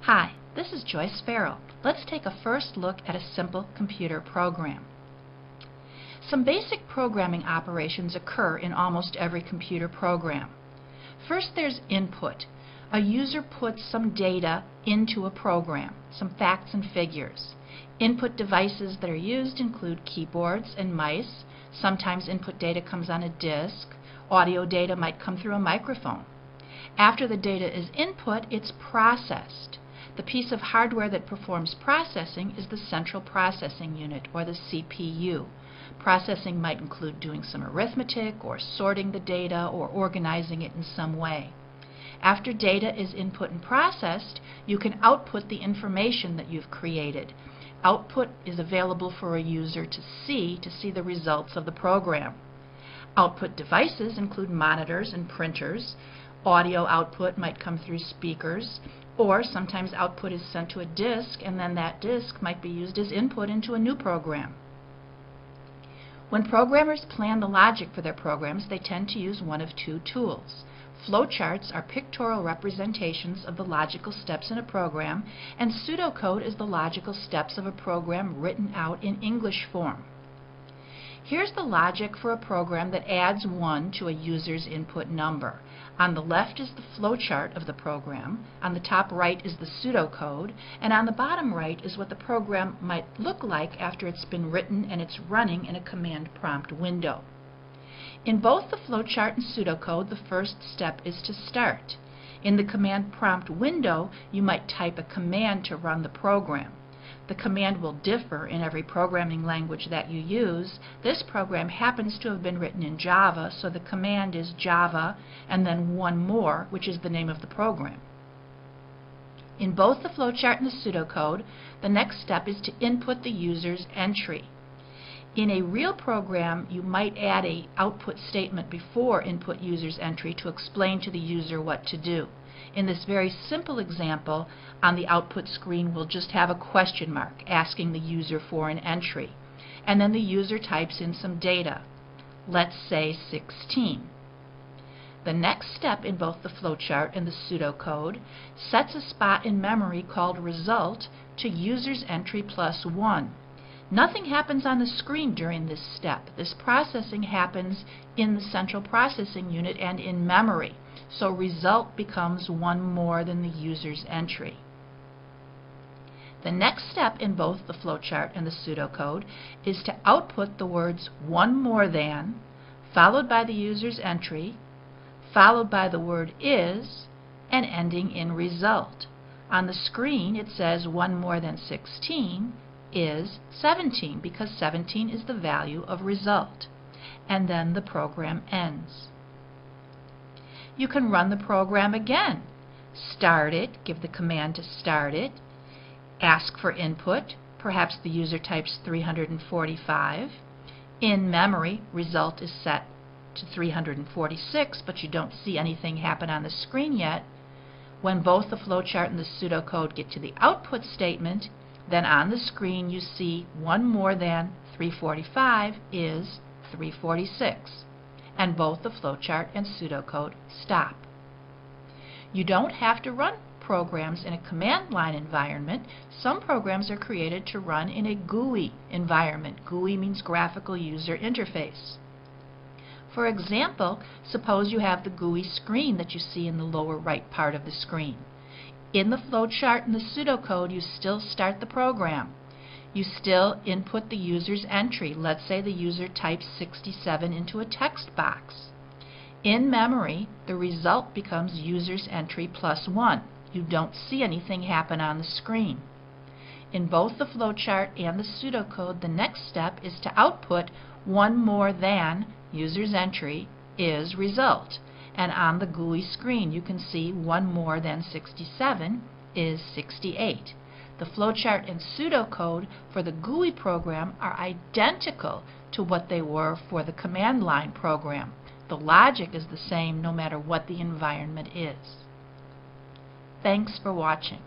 Hi, this is Joyce Farrell. Let's take a first look at a simple computer program. Some basic programming operations occur in almost every computer program. First, there's input. A user puts some data into a program, some facts and figures. Input devices that are used include keyboards and mice. Sometimes input data comes on a disk. Audio data might come through a microphone. After the data is input, it's processed. The piece of hardware that performs processing is the Central Processing Unit, or the CPU. Processing might include doing some arithmetic, or sorting the data, or organizing it in some way. After data is input and processed, you can output the information that you've created. Output is available for a user to see the results of the program. Output devices include monitors and printers. Audio output might come through speakers, or sometimes output is sent to a disk, and then that disk might be used as input into a new program. When programmers plan the logic for their programs, they tend to use one of two tools. Flowcharts are pictorial representations of the logical steps in a program, and pseudocode is the logical steps of a program written out in English form. Here's the logic for a program that adds 1 to a user's input number. On the left is the flowchart of the program, on the top right is the pseudocode, and on the bottom right is what the program might look like after it's been written and it's running in a command prompt window. In both the flowchart and pseudocode, the first step is to start. In the command prompt window, you might type a command to run the program. The command will differ in every programming language that you use. This program happens to have been written in Java, so the command is Java and then one more, which is the name of the program. In both the flowchart and the pseudocode, the next step is to input the user's entry. In a real program, you might add an output statement before input user's entry to explain to the user what to do. In this very simple example, on the output screen we'll just have a question mark asking the user for an entry. And then the user types in some data. Let's say 16. The next step in both the flowchart and the pseudocode sets a spot in memory called result to user's entry plus 1. Nothing happens on the screen during this step. This processing happens in the Central Processing Unit and in memory. So result becomes 1 more than the user's entry. The next step in both the flowchart and the pseudocode is to output the words 1 more than, followed by the user's entry, followed by the word is, and ending in result. On the screen it says 1 more than 16 is 17, because 17 is the value of result. And then the program ends. You can run the program again. Start it, give the command to start it, ask for input, perhaps the user types 345. In memory, result is set to 346, but you don't see anything happen on the screen yet. When both the flowchart and the pseudocode get to the output statement, then on the screen you see 1 more than 345 is 346. And both the flowchart and pseudocode stop. You don't have to run programs in a command line environment. Some programs are created to run in a GUI environment. GUI means graphical user interface. For example, suppose you have the GUI screen that you see in the lower right part of the screen. In the flowchart and the pseudocode, you still start the program. You still input the user's entry. Let's say the user types 67 into a text box. In memory, the result becomes user's entry plus 1. You don't see anything happen on the screen. In both the flowchart and the pseudocode, the next step is to output 1 more than user's entry is result. And on the GUI screen you can see 1 more than 67 is 68. The flowchart and pseudocode for the GUI program are identical to what they were for the command line program. The logic is the same no matter what the environment is. Thanks for watching.